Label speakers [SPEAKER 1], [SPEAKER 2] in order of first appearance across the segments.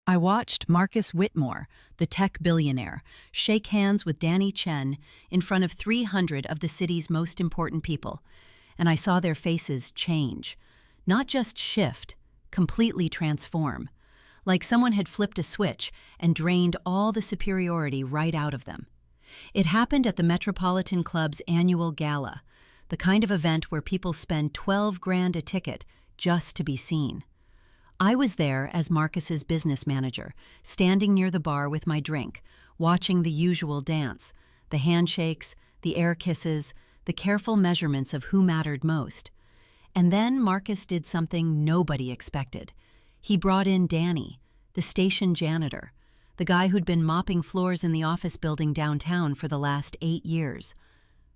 [SPEAKER 1] I watched Marcus Whitmore, the tech billionaire, shake hands with Danny Chen in front of 300 of the city's most important people, and I saw their faces change. Not just shift, completely transform. Like someone had flipped a switch and drained all the superiority right out of them. It happened at the Metropolitan Club's annual gala, the kind of event where people spend 12 grand a ticket just to be seen. I was there as Marcus's business manager, standing near the bar with my drink, watching the usual dance, the handshakes, the air kisses, the careful measurements of who mattered most. And then Marcus did something nobody expected. He brought in Danny, the station janitor, the guy who'd been mopping floors in the office building downtown for the last 8 years.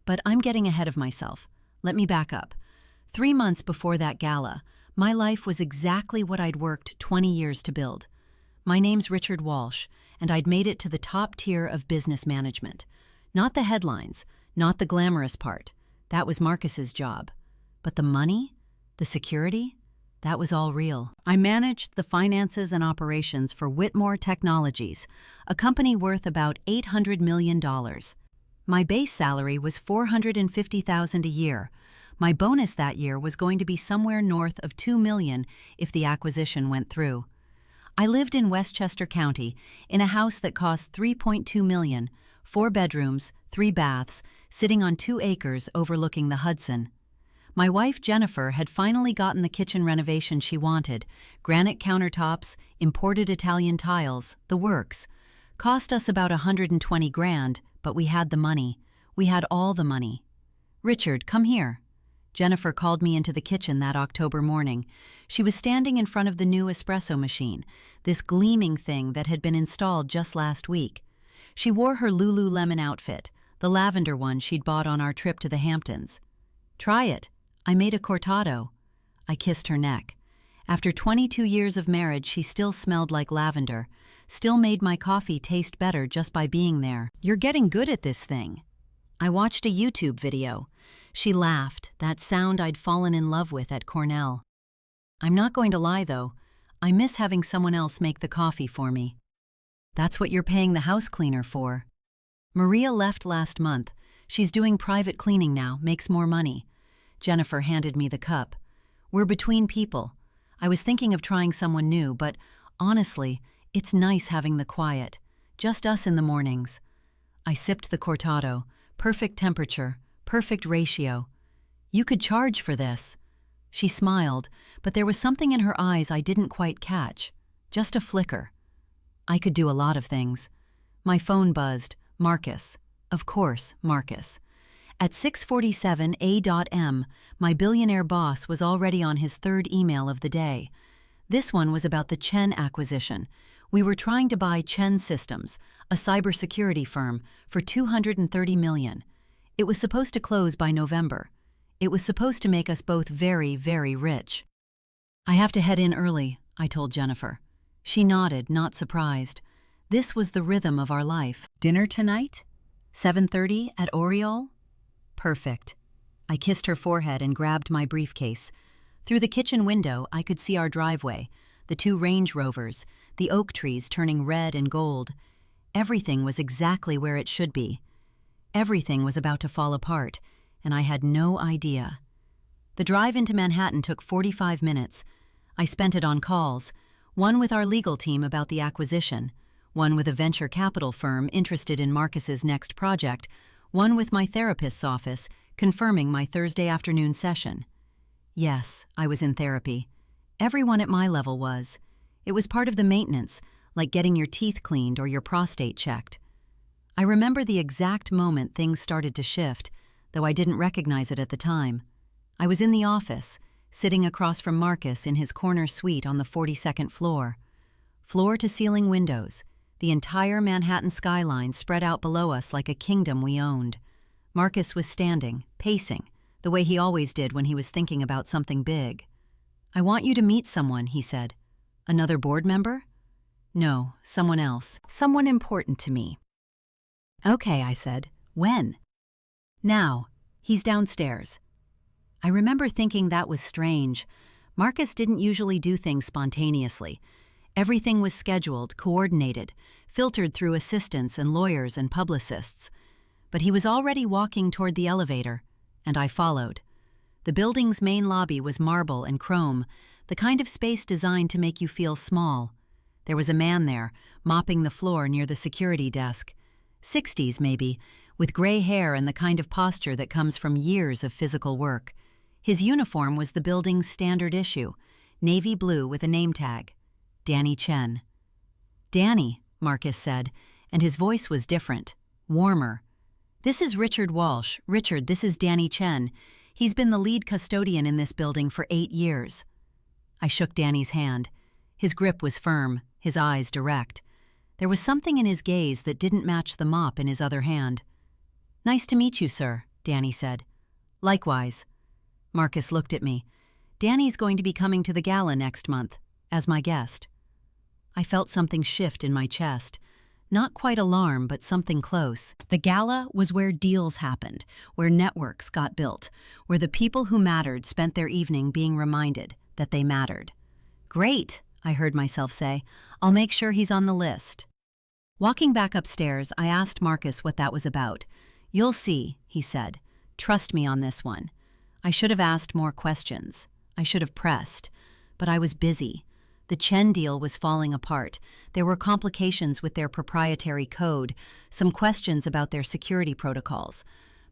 [SPEAKER 1] But I'm getting ahead of myself. Let me back up. 3 months before that gala, my life was exactly what I'd worked 20 years to build. My name's Richard Walsh, and I'd made it to the top tier of business management. Not the headlines, not the glamorous part. That was Marcus's job. But the money, the security, that was all real. I managed the finances and operations for Whitmore Technologies, a company worth about $800 million. My base salary was $450,000 a year. My bonus that year was going to be somewhere north of $2 million if the acquisition went through. I lived in Westchester County in a house that cost $3.2 million, 4 bedrooms, 3 baths, sitting on 2 acres overlooking the Hudson. My wife Jennifer had finally gotten the kitchen renovation she wanted: granite countertops, imported Italian tiles, the works. Cost us about 120 grand, but we had the money. We had all the money. "Richard, come here." Jennifer called me into the kitchen that October morning. She was standing in front of the new espresso machine, this gleaming thing that had been installed just last week. She wore her Lululemon outfit, the lavender one she'd bought on our trip to the Hamptons. "Try it. I made a cortado." I kissed her neck. After 22 years of marriage, she still smelled like lavender, still made my coffee taste better just by being there. "You're getting good at this thing." I watched a YouTube video. She laughed, that sound I'd fallen in love with at Cornell. "I'm not going to lie, though. I miss having someone else make the coffee for me." "That's what you're paying the house cleaner for." "Maria left last month. She's doing private cleaning now, makes more money." Jennifer handed me the cup. "We're between people. I was thinking of trying someone new, but honestly, it's nice having the quiet. Just us in the mornings." I sipped the cortado. Perfect temperature, perfect ratio. "You could charge for this." She smiled, but there was something in her eyes I didn't quite catch. Just a flicker. I could do a lot of things. My phone buzzed. Marcus. Of course, Marcus. At 6:47 a.m., my billionaire boss was already on his 3rd email of the day. This one was about the Chen acquisition. We were trying to buy Chen Systems, a cybersecurity firm, for $230 million. It was supposed to close by November. It was supposed to make us both very, very rich. "I have to head in early," I told Jennifer. She nodded, not surprised. This was the rhythm of our life. "Dinner tonight? 7:30 at Oriole?" "Perfect." I kissed her forehead and grabbed my briefcase. Through the kitchen window, I could see our driveway, the 2 Range Rovers, the oak trees turning red and gold. Everything was exactly where it should be. Everything was about to fall apart, and I had no idea. The drive into Manhattan took 45 minutes. I spent it on calls, one with our legal team about the acquisition, one with a venture capital firm interested in Marcus's next project, one with my therapist's office, confirming my Thursday afternoon session. Yes, I was in therapy. Everyone at my level was. It was part of the maintenance, like getting your teeth cleaned or your prostate checked. I remember the exact moment things started to shift, though I didn't recognize it at the time. I was in the office, sitting across from Marcus in his corner suite on the 42nd floor. Floor-to-ceiling windows, the entire Manhattan skyline spread out below us like a kingdom we owned. Marcus was standing, pacing, the way he always did when he was thinking about something big. "I want you to meet someone," he said. "Another board member?" "No, someone else. Someone important to me." "Okay," I said. "When?" "Now. He's downstairs." I remember thinking that was strange. Marcus didn't usually do things spontaneously. Everything was scheduled, coordinated, filtered through assistants and lawyers and publicists. But he was already walking toward the elevator, and I followed. The building's main lobby was marble and chrome, the kind of space designed to make you feel small. There was a man there, mopping the floor near the security desk. 60s, maybe, with gray hair and the kind of posture that comes from years of physical work. His uniform was the building's standard issue, navy blue with a name tag. Danny Chen. "Danny," Marcus said, and his voice was different, warmer. "This is Richard Walsh. Richard, this is Danny Chen. He's been the lead custodian in this building for 8 years." I shook Danny's hand. His grip was firm, his eyes direct. There was something in his gaze that didn't match the mop in his other hand. "Nice to meet you, sir," Danny said. "Likewise." Marcus looked at me. "Danny's going to be coming to the gala next month, as my guest." I felt something shift in my chest. Not quite alarm, but something close. The gala was where deals happened, where networks got built, where the people who mattered spent their evening being reminded that they mattered. "Great," I heard myself say. "I'll make sure he's on the list." Walking back upstairs, I asked Marcus what that was about. "You'll see," he said. "Trust me on this one." I should have asked more questions. I should have pressed. But I was busy. The Chen deal was falling apart. There were complications with their proprietary code, some questions about their security protocols.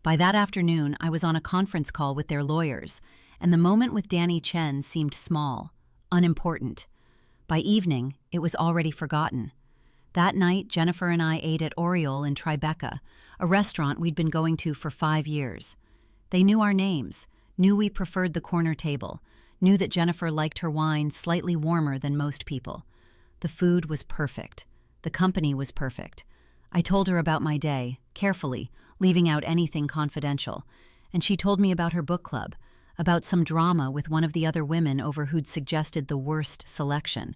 [SPEAKER 1] By that afternoon, I was on a conference call with their lawyers, and the moment with Danny Chen seemed small, unimportant. By evening, it was already forgotten. That night, Jennifer and I ate at Oriole in Tribeca, a restaurant we'd been going to for 5 years. They knew our names, knew we preferred the corner table, knew that Jennifer liked her wine slightly warmer than most people. The food was perfect. The company was perfect. I told her about my day, carefully, leaving out anything confidential, and she told me about her book club, about some drama with one of the other women over who'd suggested the worst selection.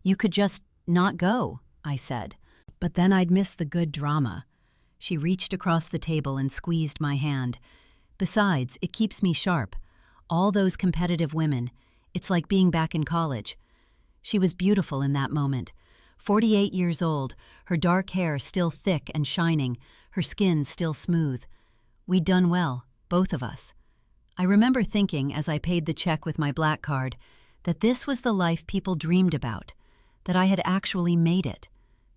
[SPEAKER 1] "You could just not go," I said. "But then I'd miss the good drama." She reached across the table and squeezed my hand. "Besides, it keeps me sharp. All those competitive women, it's like being back in college." She was beautiful in that moment. 48 years old, her dark hair still thick and shining, her skin still smooth. We'd done well, both of us. I remember thinking, as I paid the check with my black card, that this was the life people dreamed about, that I had actually made it.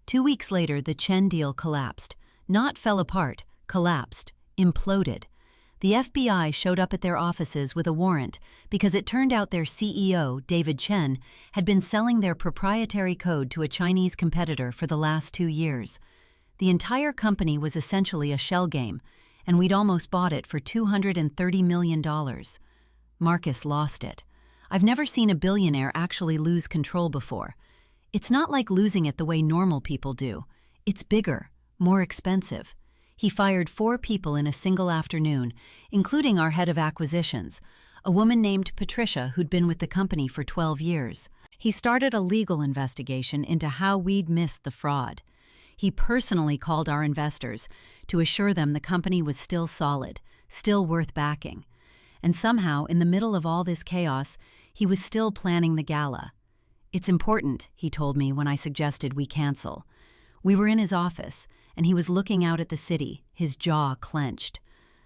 [SPEAKER 1] 2 weeks later, the Chen deal collapsed. Not fell apart, collapsed, imploded. The FBI showed up at their offices with a warrant because it turned out their CEO, David Chen, had been selling their proprietary code to a Chinese competitor for the last 2 years. The entire company was essentially a shell game, and we'd almost bought it for $230 million. Marcus lost it. I've never seen a billionaire actually lose control before. It's not like losing it the way normal people do. It's bigger, more expensive. He fired 4 people in a single afternoon, including our head of acquisitions, a woman named Patricia who'd been with the company for 12 years. He started a legal investigation into how we'd missed the fraud. He personally called our investors to assure them the company was still solid, still worth backing. And somehow, in the middle of all this chaos, he was still planning the gala. "It's important," he told me when I suggested we cancel. We were in his office, and he was looking out at the city, his jaw clenched.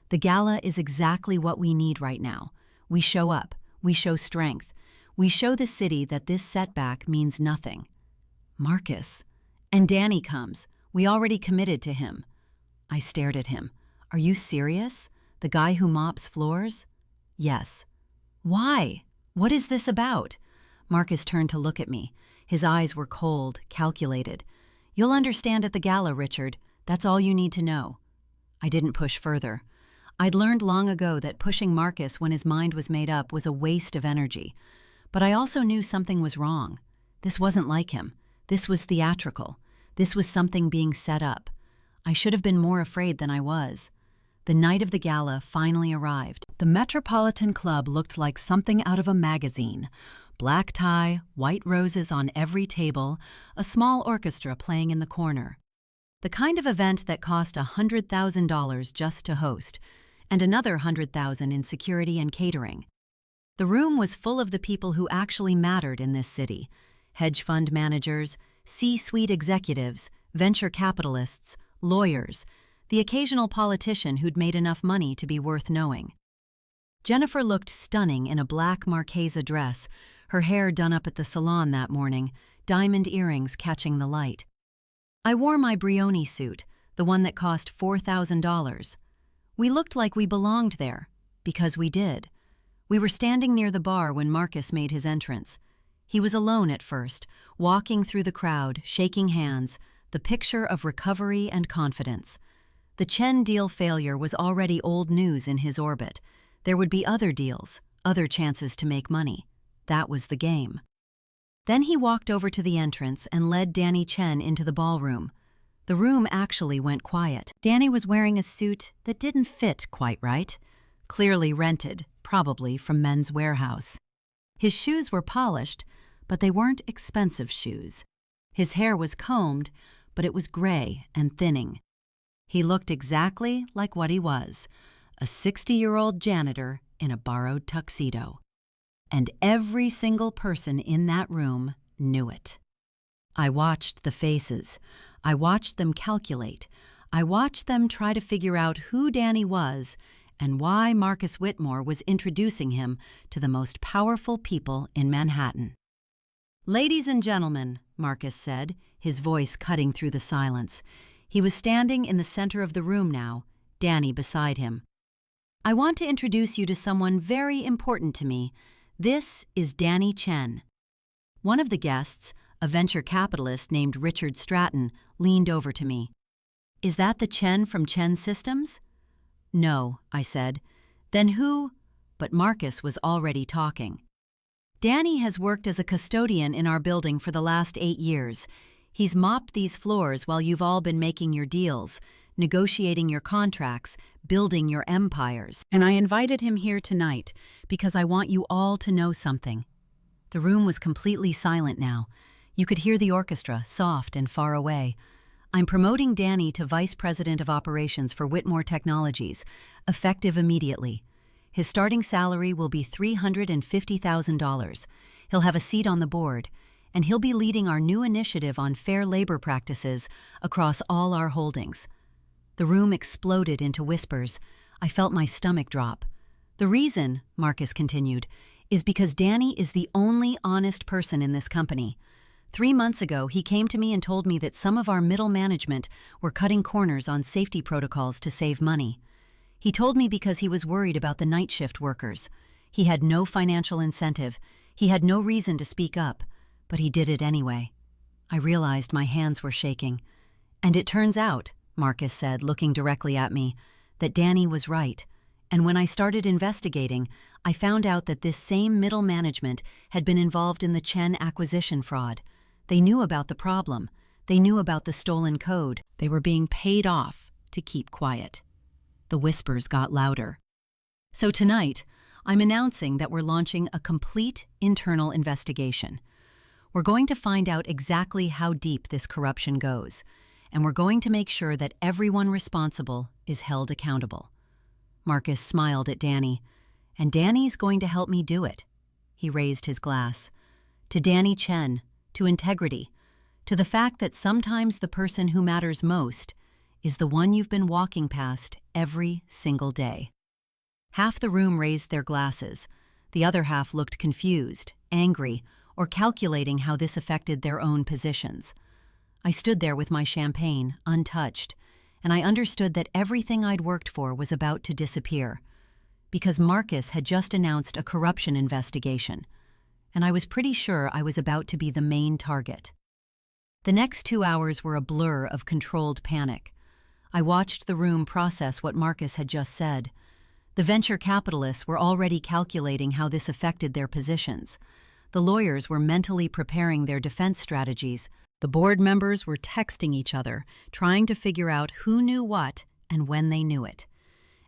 [SPEAKER 1] "The gala is exactly what we need right now. We show up. We show strength. We show the city that this setback means nothing." "Marcus." "And Danny comes. We already committed to him." I stared at him. "Are you serious? The guy who mops floors?" "Yes." "Why? What is this about?" Marcus turned to look at me. His eyes were cold, calculated. "You'll understand at the gala, Richard. That's all you need to know." I didn't push further. I'd learned long ago that pushing Marcus when his mind was made up was a waste of energy. But I also knew something was wrong. This wasn't like him. This was theatrical. This was something being set up. I should have been more afraid than I was. The night of the gala finally arrived. The Metropolitan Club looked like something out of a magazine. Black tie, white roses on every table, a small orchestra playing in the corner. The kind of event that cost $100,000 just to host, and another $100,000 in security and catering. The room was full of the people who actually mattered in this city. hedge fund managers, C-suite executives, venture capitalists, lawyers, the occasional politician who'd made enough money to be worth knowing. Jennifer looked stunning in a black Marchesa dress, her hair done up at the salon that morning, diamond earrings catching the light. I wore my Brioni suit, the one that cost $4,000. We looked like we belonged there, because we did. We were standing near the bar when Marcus made his entrance. He was alone at first, walking through the crowd, shaking hands, the picture of recovery and confidence. The Chen deal failure was already old news in his orbit. There would be other deals, other chances to make money. That was the game. Then he walked over to the entrance and led Danny Chen into the ballroom. The room actually went quiet. Danny was wearing a suit that didn't fit quite right, clearly rented, probably from Men's Warehouse. His shoes were polished, but they weren't expensive shoes. His hair was combed, but it was gray and thinning. He looked exactly like what he was, a 60-year-old janitor in a borrowed tuxedo. And every single person in that room knew it. I watched the faces. I watched them calculate. I watched them try to figure out who Danny was and why Marcus Whitmore was introducing him to the most powerful people in Manhattan. "Ladies and gentlemen," Marcus said, his voice cutting through the silence. He was standing in the center of the room now, Danny beside him. "I want to introduce you to someone very important to me. This is Danny Chen." One of the guests, a venture capitalist named Richard Stratton, leaned over to me. "Is that the Chen from Chen Systems?" "No," I said. "Then who?" But Marcus was already talking. "Danny has worked as a custodian in our building for the last 8 years. He's mopped these floors while you've all been making your deals, negotiating your contracts, building your empires. And I invited him here tonight because I want you all to know something." The room was completely silent now. You could hear the orchestra, soft and far away. "I'm promoting Danny to Vice President of Operations for Whitmore Technologies, effective immediately. His starting salary will be $350,000. He'll have a seat on the board, and he'll be leading our new initiative on fair labor practices across all our holdings." The room exploded into whispers. I felt my stomach drop. "The reason," Marcus continued, "is because Danny is the only honest person in this company. 3 months ago, he came to me and told me that some of our middle management were cutting corners on safety protocols to save money. He told me because he was worried about the night shift workers. He had no financial incentive. He had no reason to speak up, but he did it anyway." I realized my hands were shaking. "And it turns out," Marcus said, looking directly at me, "that Danny was right. And when I started investigating, I found out that this same middle management had been involved in the Chen acquisition fraud. They knew about the problem. They knew about the stolen code. They were being paid off to keep quiet." The whispers got louder. "So tonight, I'm announcing that we're launching a complete internal investigation. We're going to find out exactly how deep this corruption goes, and we're going to make sure that everyone responsible is held accountable." Marcus smiled at Danny. "And Danny's going to help me do it." He raised his glass. "To Danny Chen, to integrity, to the fact that sometimes the person who matters most is the one you've been walking past every single day." Half the room raised their glasses. The other half looked confused, angry, or calculating how this affected their own positions. I stood there with my champagne, untouched, and I understood that everything I'd worked for was about to disappear, because Marcus had just announced a corruption investigation, and I was pretty sure I was about to be the main target. The next 2 hours were a blur of controlled panic. I watched the room process what Marcus had just said. The venture capitalists were already calculating how this affected their positions. The lawyers were mentally preparing their defense strategies. The board members were texting each other, trying to figure out who knew what and when they knew it.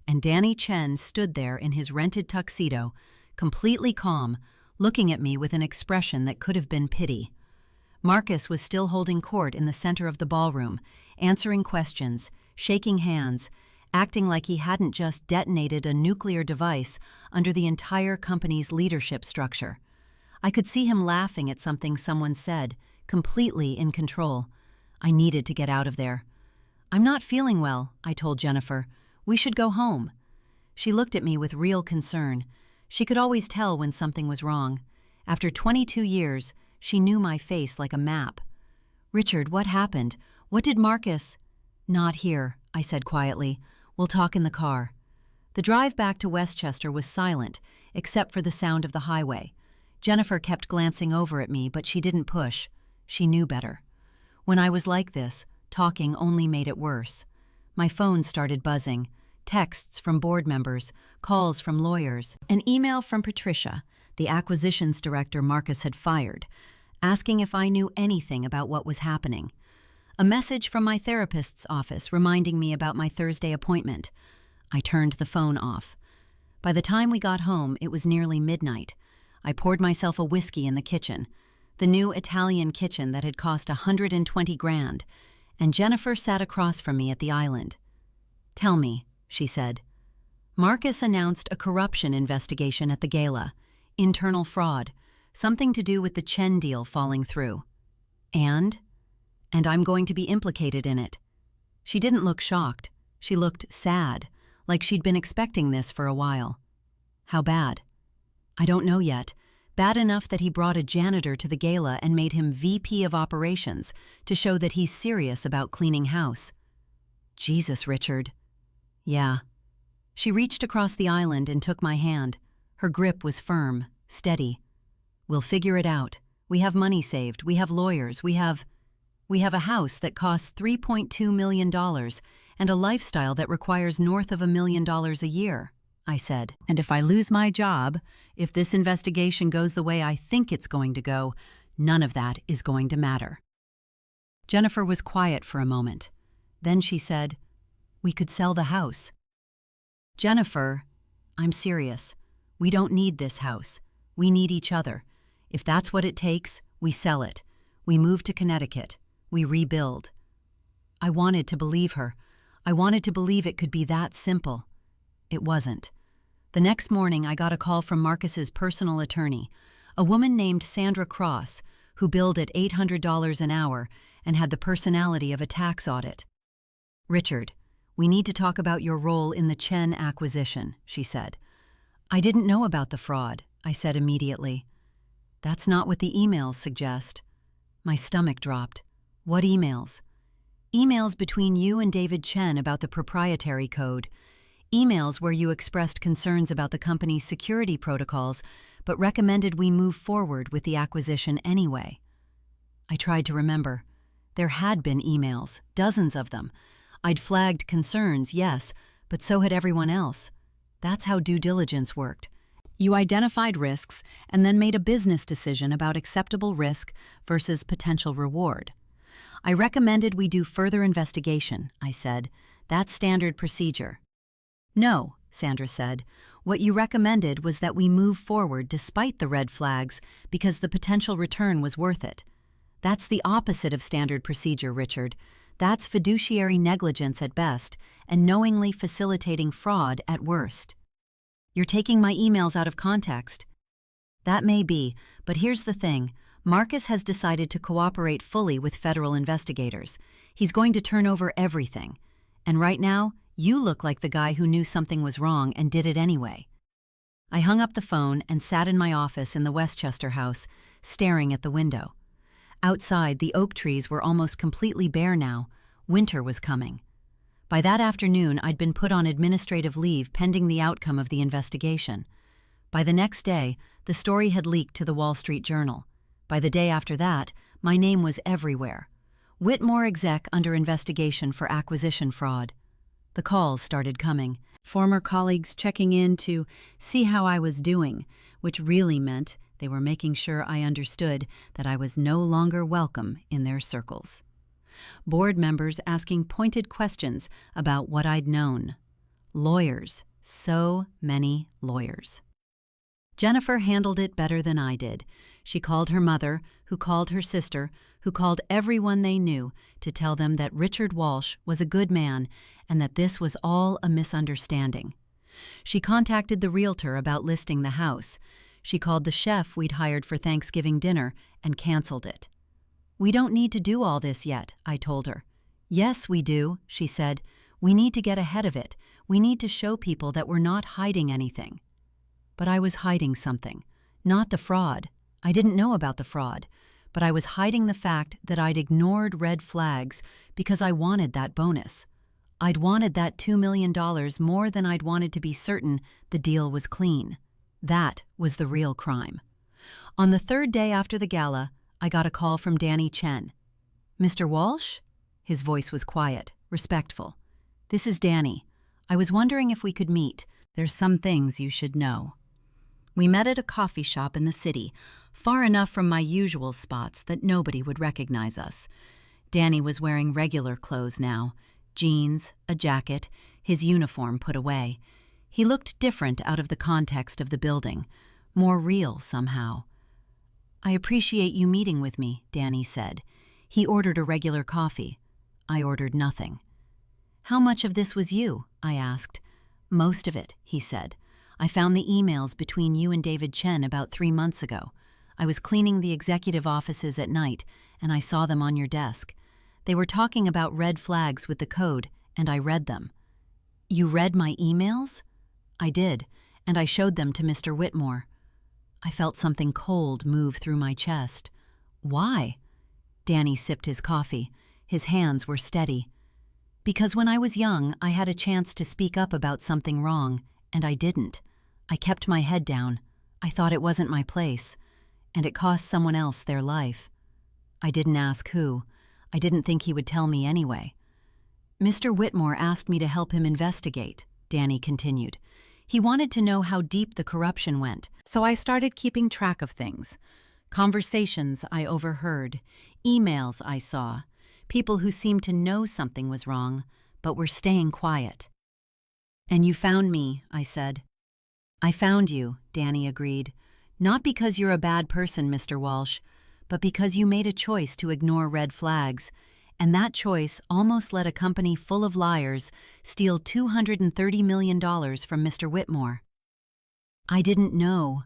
[SPEAKER 1] And Danny Chen stood there in his rented tuxedo, completely calm, looking at me with an expression that could have been pity. Marcus was still holding court in the center of the ballroom, answering questions, shaking hands, acting like he hadn't just detonated a nuclear device under the entire company's leadership structure. I could see him laughing at something someone said, completely in control. I needed to get out of there. "I'm not feeling well," I told Jennifer. "We should go home." She looked at me with real concern. She could always tell when something was wrong. After 22 years, she knew my face like a map. "Richard, what happened? What did Marcus—" "Not here," I said quietly. "We'll talk in the car." The drive back to Westchester was silent, except for the sound of the highway. Jennifer kept glancing over at me, but she didn't push. She knew better. When I was like this, talking only made it worse. My phone started buzzing. Texts from board members, calls from lawyers, an email from Patricia, the acquisitions director Marcus had fired, asking if I knew anything about what was happening. A message from my therapist's office reminding me about my Thursday appointment. I turned the phone off. By the time we got home, it was nearly midnight. I poured myself a whiskey in the kitchen, the new Italian kitchen that had cost $120,000, and Jennifer sat across from me at the island. "Tell me," she said. "Marcus announced a corruption investigation at the gala, internal fraud, something to do with the Chen deal falling through. And I'm going to be implicated in it." She didn't look shocked. She looked sad, like she'd been expecting this for a while. "How bad?" "I don't know yet. Bad enough that he brought a janitor to the gala and made him VP of operations to show that he's serious about cleaning house." "Jesus, Richard." "Yeah." She reached across the island and took my hand. Her grip was firm, steady. "We'll figure it out. We have money saved. We have lawyers. We have a house that costs $3.2 million and a lifestyle that requires north of $1 million a year," I said. "And if I lose my job, if this investigation goes the way I think it's going to go, none of that is going to matter." Jennifer was quiet for a moment. Then she said, "We could sell the house." "Jennifer, I'm serious. We don't need this house. We need each other. If that's what it takes, we sell it. We move to Connecticut. We rebuild." I wanted to believe her. I wanted to believe it could be that simple. It wasn't. The next morning, I got a call from Marcus's personal attorney, a woman named Sandra Cross, who billed at $800 an hour and had the personality of a tax audit. "Richard, we need to talk about your role in the Chen acquisition," she said. "I didn't know about the fraud," I said immediately. "That's not what the emails suggest." My stomach dropped. "What emails?" "Emails between you and David Chen about the proprietary code. Emails where you expressed concerns about the company's security protocols, but recommended we move forward with the acquisition anyway." I tried to remember. There had been emails, dozens of them. I'd flagged concerns, yes, but so had everyone else. That's how due diligence worked. You identified risks and then made a business decision about acceptable risk versus potential reward. "I recommended we do further investigation," I said. "That's standard procedure." "No," Sandra said. "What you recommended was that we move forward despite the red flags because the potential return was worth it. That's the opposite of standard procedure, Richard. That's fiduciary negligence at best and knowingly facilitating fraud at worst." "You're taking my emails out of context." "That may be, but here's the thing. Marcus has decided to cooperate fully with federal investigators. He's going to turn over everything. And right now, you look like the guy who knew something was wrong and did it anyway." I hung up the phone and sat in my office in the Westchester house, staring at the window. Outside, the oak trees were almost completely bare now. Winter was coming. By that afternoon, I'd been put on administrative leave pending the outcome of the investigation. By the next day, the story had leaked to the Wall Street Journal. By the day after that, my name was everywhere. Whitmore exec under investigation for acquisition fraud. The calls started coming. Former colleagues checking in to see how I was doing, which really meant they were making sure I understood that I was no longer welcome in their circles. Board members asking pointed questions about what I'd known. Lawyers, so many lawyers. Jennifer handled it better than I did. She called her mother, who called her sister, who called everyone they knew to tell them that Richard Walsh was a good man and that this was all a misunderstanding. She contacted the realtor about listing the house. She called the chef we'd hired for Thanksgiving dinner and canceled it. "We don't need to do all this yet," I told her. "Yes, we do," she said. "We need to get ahead of it. We need to show people that we're not hiding anything." But I was hiding something. Not the fraud. I didn't know about the fraud. But I was hiding the fact that I'd ignored red flags because I wanted that bonus. I'd wanted that $2 million more than I'd wanted to be certain the deal was clean. That was the real crime. On the third day after the gala, I got a call from Danny Chen. "Mr. Walsh?" His voice was quiet, respectful. "This is Danny. I was wondering if we could meet. There's some things you should know." We met at a coffee shop in the city, far enough from my usual spots that nobody would recognize us. Danny was wearing regular clothes now, jeans, a jacket, his uniform put away. He looked different out of the context of the building, more real somehow. "I appreciate you meeting with me," Danny said. He ordered a regular coffee. I ordered nothing. "How much of this was you?" I asked. "Most of it," he said. "I found the emails between you and David Chen about 3 months ago. I was cleaning the executive offices at night, and I saw them on your desk. They were talking about red flags with the code, and I read them." "You read my emails?" "I did, and I showed them to Mr. Whitmore." I felt something cold move through my chest. "Why?" Danny sipped his coffee. His hands were steady. "Because when I was young, I had a chance to speak up about something wrong, and I didn't. I kept my head down. I thought it wasn't my place, and it cost someone else their life. I didn't ask who. I didn't think he would tell me anyway." "Mr. Whitmore asked me to help him investigate," Danny continued. "He wanted to know how deep the corruption went, so I started keeping track of things. Conversations I overheard, emails I saw, people who seemed to know something was wrong, but were staying quiet." "And you found me," I said. "I found you," Danny agreed. "Not because you're a bad person, Mr. Walsh, but because you made a choice to ignore red flags, and that choice almost let a company full of liars steal $230 million from Mr. Whitmore." "I didn't know."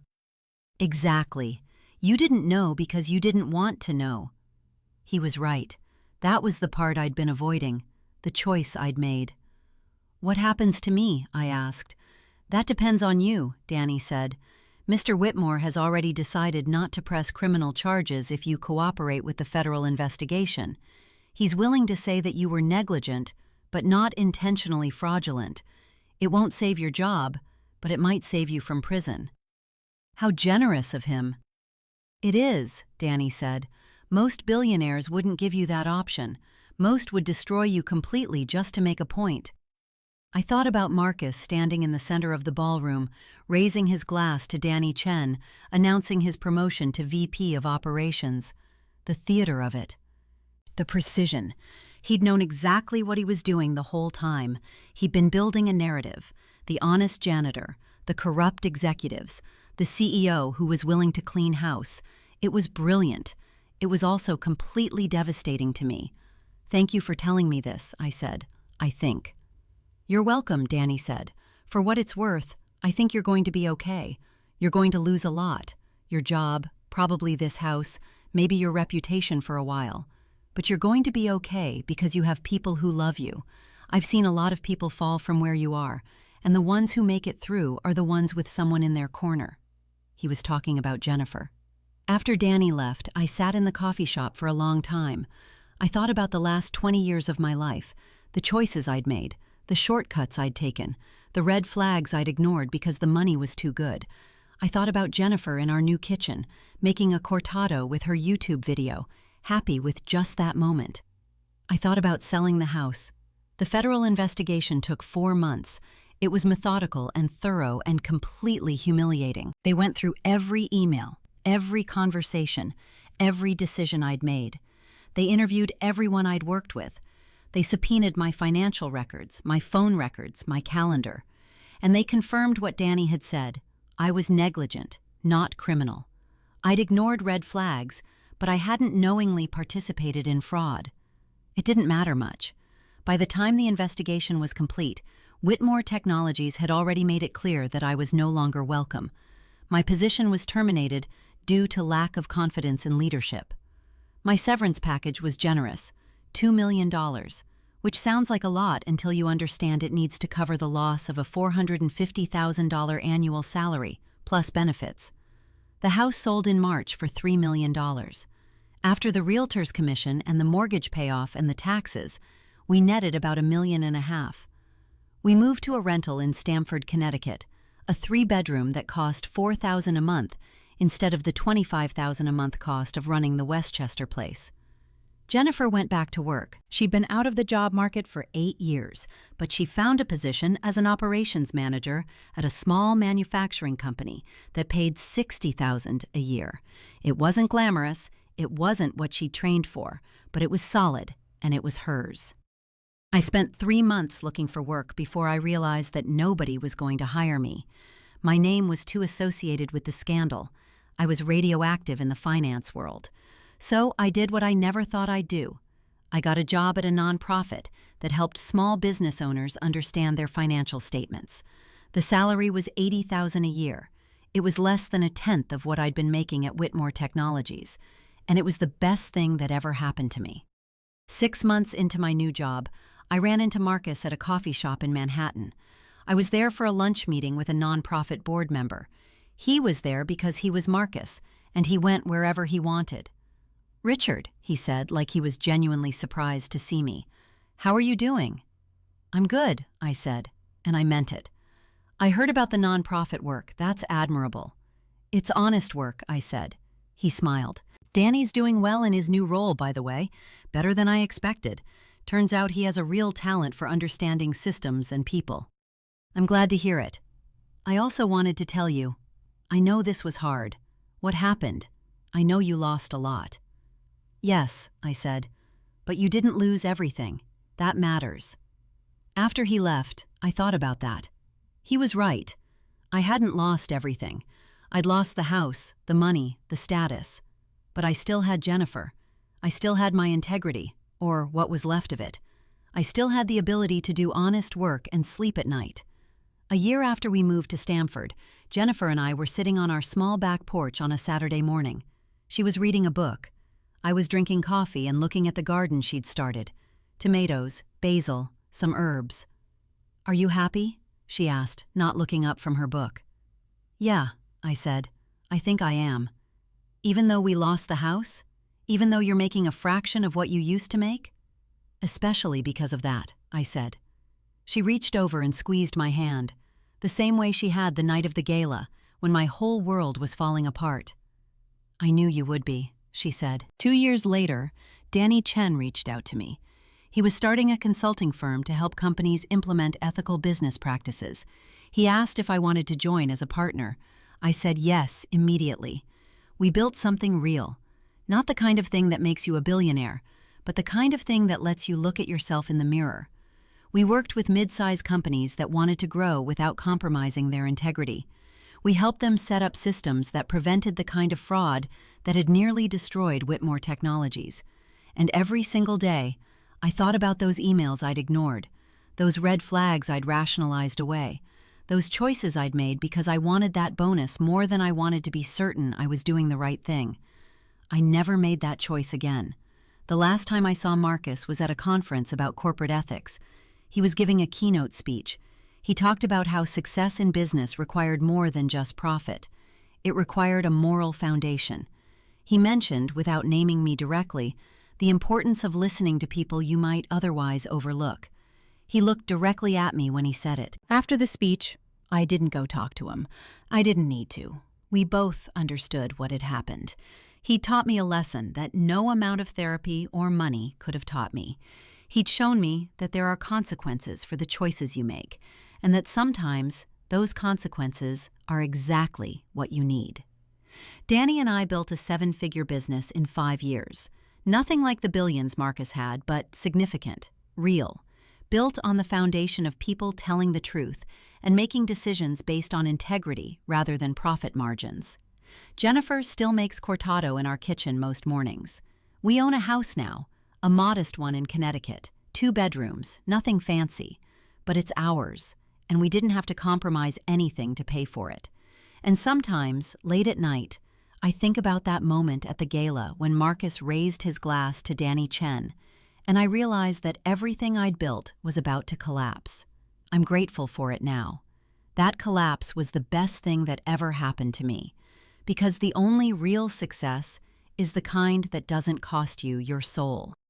[SPEAKER 1] "Exactly. You didn't know because you didn't want to know." He was right. That was the part I'd been avoiding, the choice I'd made. "What happens to me?" I asked. "That depends on you," Danny said. "Mr. Whitmore has already decided not to press criminal charges if you cooperate with the federal investigation. He's willing to say that you were negligent, but not intentionally fraudulent. It won't save your job, but it might save you from prison." "How generous of him." "It is," Danny said. "Most billionaires wouldn't give you that option. Most would destroy you completely just to make a point." I thought about Marcus standing in the center of the ballroom, raising his glass to Danny Chen, announcing his promotion to VP of Operations. The theater of it. The precision. He'd known exactly what he was doing the whole time. He'd been building a narrative. The honest janitor, the corrupt executives, the CEO who was willing to clean house. It was brilliant. It was also completely devastating to me. "Thank you for telling me this," I said. "I think." "You're welcome," Danny said. "For what it's worth, I think you're going to be okay. You're going to lose a lot. Your job, probably this house, maybe your reputation for a while. But you're going to be okay because you have people who love you. I've seen a lot of people fall from where you are, and the ones who make it through are the ones with someone in their corner." He was talking about Jennifer. After Danny left, I sat in the coffee shop for a long time. I thought about the last 20 years of my life, the choices I'd made, the shortcuts I'd taken, the red flags I'd ignored because the money was too good. I thought about Jennifer in our new kitchen, making a cortado with her YouTube video, happy with just that moment. I thought about selling the house. The federal investigation took 4 months. It was methodical and thorough and completely humiliating. They went through every email, every conversation, every decision I'd made. They interviewed everyone I'd worked with. They subpoenaed my financial records, my phone records, my calendar. And they confirmed what Danny had said. I was negligent, not criminal. I'd ignored red flags, but I hadn't knowingly participated in fraud. It didn't matter much. By the time the investigation was complete, Whitmore Technologies had already made it clear that I was no longer welcome. My position was terminated due to lack of confidence in leadership. My severance package was generous, $2 million, which sounds like a lot until you understand it needs to cover the loss of a $450,000 annual salary, plus benefits. The house sold in March for $3 million. After the realtor's commission and the mortgage payoff and the taxes, we netted about $1.5 million. We moved to a rental in Stamford, Connecticut, a 3-bedroom that cost $4,000 a month instead of the $25,000 a month cost of running the Westchester place. Jennifer went back to work. She'd been out of the job market for 8 years, but she found a position as an operations manager at a small manufacturing company that paid $60,000 a year. It wasn't glamorous, it wasn't what she trained for, but it was solid, and it was hers. I spent 3 months looking for work before I realized that nobody was going to hire me. My name was too associated with the scandal. I was radioactive in the finance world. So I did what I never thought I'd do. I got a job at a nonprofit that helped small business owners understand their financial statements. The salary was $80,000 a year. It was less than a tenth of what I'd been making at Whitmore Technologies, and it was the best thing that ever happened to me. 6 months into my new job, I ran into Marcus at a coffee shop in Manhattan. I was there for a lunch meeting with a nonprofit board member. He was there because he was Marcus, and he went wherever he wanted. "Richard," he said, like he was genuinely surprised to see me. "How are you doing?" "I'm good," I said, and I meant it. "I heard about the nonprofit work. That's admirable." "It's honest work," I said. He smiled. "Danny's doing well in his new role, by the way. Better than I expected. Turns out he has a real talent for understanding systems and people." "I'm glad to hear it. I also wanted to tell you, I know this was hard. What happened? I know you lost a lot." "Yes," I said, "but you didn't lose everything. That matters." After he left, I thought about that. He was right. I hadn't lost everything. I'd lost the house, the money, the status. But I still had Jennifer. I still had my integrity, or what was left of it. I still had the ability to do honest work and sleep at night. A year after we moved to Stamford, Jennifer and I were sitting on our small back porch on a Saturday morning. She was reading a book. I was drinking coffee and looking at the garden she'd started. Tomatoes, basil, some herbs. "Are you happy?" she asked, not looking up from her book. "Yeah," I said. "I think I am." "Even though we lost the house? Even though you're making a fraction of what you used to make?" "Especially because of that," I said. She reached over and squeezed my hand, the same way she had the night of the gala, when my whole world was falling apart. "I knew you would be," she said. 2 years later, Danny Chen reached out to me. He was starting a consulting firm to help companies implement ethical business practices. He asked if I wanted to join as a partner. I said yes immediately. We built something real. Not the kind of thing that makes you a billionaire, but the kind of thing that lets you look at yourself in the mirror. We worked with mid-size companies that wanted to grow without compromising their integrity. We helped them set up systems that prevented the kind of fraud that had nearly destroyed Whitmore Technologies. And every single day, I thought about those emails I'd ignored, those red flags I'd rationalized away, those choices I'd made because I wanted that bonus more than I wanted to be certain I was doing the right thing. I never made that choice again. The last time I saw Marcus was at a conference about corporate ethics. He was giving a keynote speech. He talked about how success in business required more than just profit. It required a moral foundation. He mentioned, without naming me directly, the importance of listening to people you might otherwise overlook. He looked directly at me when he said it. After the speech, I didn't go talk to him. I didn't need to. We both understood what had happened. He taught me a lesson that no amount of therapy or money could have taught me. He'd shown me that there are consequences for the choices you make, and that sometimes those consequences are exactly what you need. Danny and I built a 7-figure business in 5 years. Nothing like the billions Marcus had, but significant, real, built on the foundation of people telling the truth and making decisions based on integrity rather than profit margins. Jennifer still makes cortado in our kitchen most mornings. We own a house now, a modest one in Connecticut, 2 bedrooms, nothing fancy, but it's ours, and we didn't have to compromise anything to pay for it. And sometimes, late at night, I think about that moment at the gala when Marcus raised his glass to Danny Chen, and I realize that everything I'd built was about to collapse. I'm grateful for it now. That collapse was the best thing that ever happened to me, because the only real success is the kind that doesn't cost you your soul.